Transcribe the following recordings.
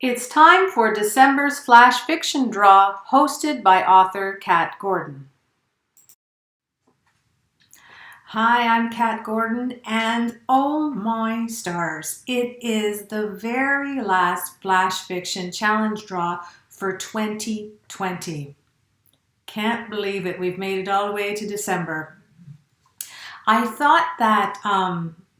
It's time for December's Flash Fiction Draw, hosted by author Kat Gordon. Hi, I'm Kat Gordon, and oh my stars, it is the very last Flash Fiction Challenge Draw for 2020. Can't believe it, we've made it all the way to December. I thought that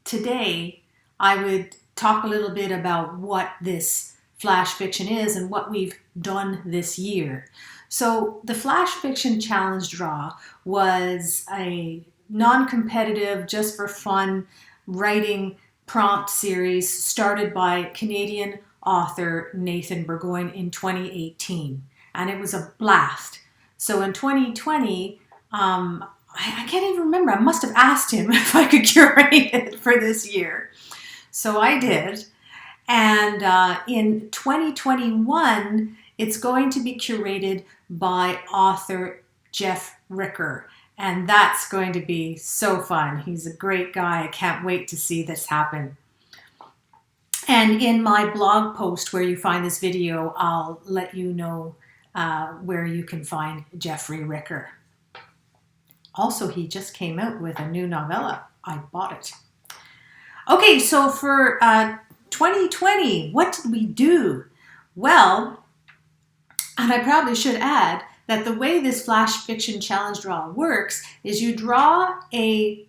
today I would talk a little bit about what this Flash Fiction is and what we've done this year. So the Flash Fiction Challenge Draw was a non-competitive, just for fun, writing prompt series started by Canadian author Nathan Burgoyne in 2018. And it was a blast. So in 2020, I can't even remember. I must have asked him if I could curate it for this year. So I did. And in 2021, it's going to be curated by author Jeff Ricker. And that's going to be so fun. He's a great guy. I can't wait to see this happen. And in my blog post where you find this video, I'll let you know where you can find Jeffrey Ricker. Also, he just came out with a new novella. I bought it. Okay, so for 2020, what did we do? Well, and I probably should add that the way this Flash Fiction Challenge Draw works is you draw you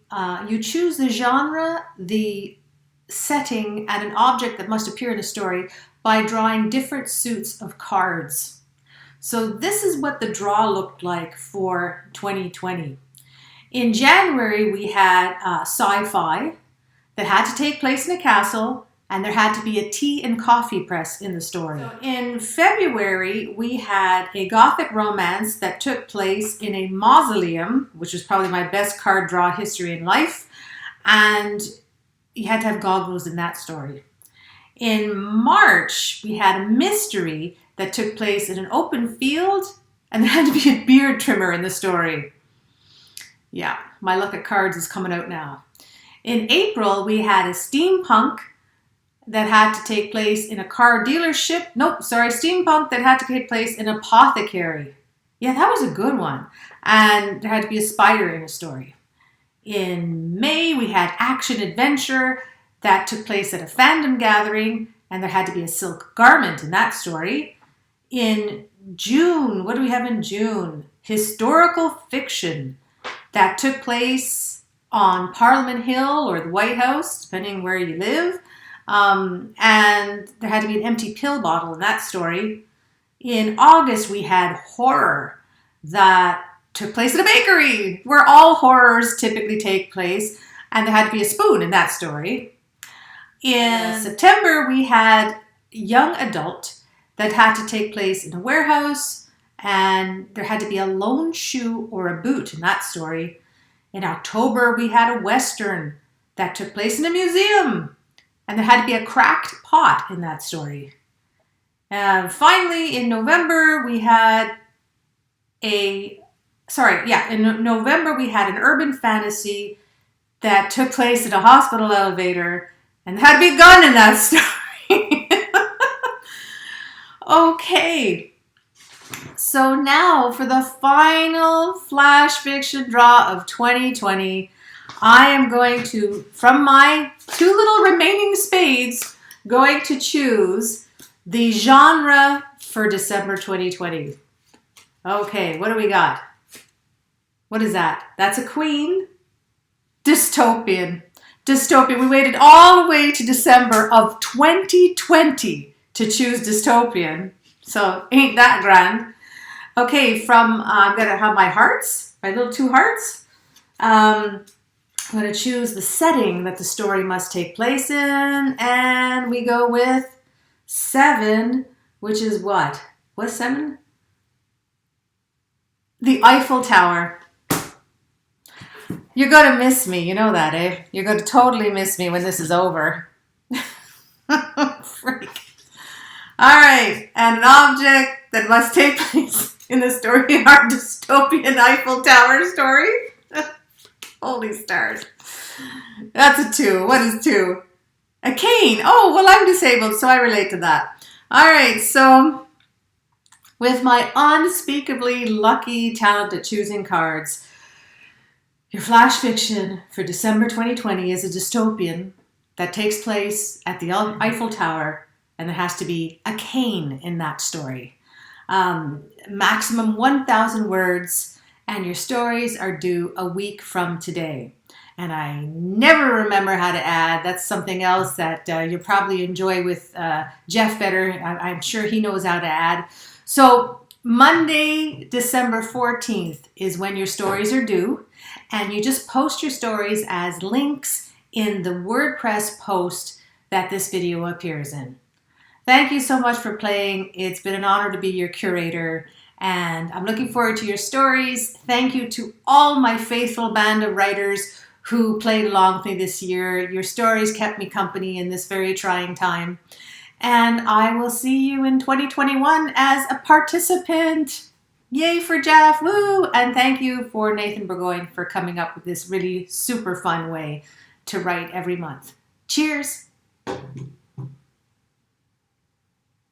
choose the genre, the setting, and an object that must appear in a story by drawing different suits of cards. So this is what the draw looked like for 2020. In January, we had sci-fi that had to take place in a castle, and there had to be a tea and coffee press in the story. So in February, we had a gothic romance that took place in a mausoleum, which was probably my best card draw history in life, and you had to have goggles in that story. In March, we had a mystery that took place in an open field, and there had to be a beard trimmer in the story. Yeah, my luck at cards is coming out now. In April, we had a steampunk that had to take place in a car dealership. Steampunk that had to take place in an apothecary. Yeah, that was a good one. And there had to be a spider in a story. In May, we had action adventure that took place at a fandom gathering, and there had to be a silk garment in that story. In June, what do we have in June? Historical fiction that took place on Parliament Hill or the White House, depending where you live. And there had to be an empty pill bottle in that story. In August, we had horror that took place in a bakery, where all horrors typically take place, and there had to be a spoon in that story. In September, we had young adult that had to take place in a warehouse, and there had to be a lone shoe or a boot in that story. In October, we had a Western that took place in a museum, and there had to be a cracked pot in that story. Finally, in November, we had in November, we had an urban fantasy that took place in a hospital elevator, and there had to be a gun in that story. Okay. So now for the final Flash Fiction Draw of 2020, I am going to, from my two little remaining spades, going to choose the genre for December 2020. Okay, what do we got? What is that? That's a queen. Dystopian. Dystopian. We waited all the way to December of 2020 to choose dystopian. So ain't that grand. Okay, I'm going to have my hearts, my little two hearts. I'm going to choose the setting that the story must take place in. And we go with 7, which is what? What's 7? The Eiffel Tower. You're going to miss me. You know that, eh? You're going to totally miss me when this is over. Freak. All right. And an object that must take place in the story of our dystopian Eiffel Tower story. Holy stars. That's a 2. What is 2? A cane. Oh, well, I'm disabled, so I relate to that. All right, so with my unspeakably lucky talent at choosing cards, your flash fiction for December 2020 is a dystopian that takes place at the Eiffel Tower, and there has to be a cane in that story. Maximum 1,000 words, and your stories are due a week from today. And I never remember how to add. That's something else that you'll probably enjoy with Jeff better. I'm sure he knows how to add. So Monday, December 14th is when your stories are due. And you just post your stories as links in the WordPress post that this video appears in. Thank you so much for playing. It's been an honor to be your curator, and I'm looking forward to your stories. Thank you to all my faithful band of writers who played along with me this year. Your stories kept me company in this very trying time. And I will see you in 2021 as a participant. Yay for Jeff, woo! And thank you for Nathan Burgoyne for coming up with this really super fun way to write every month. Cheers!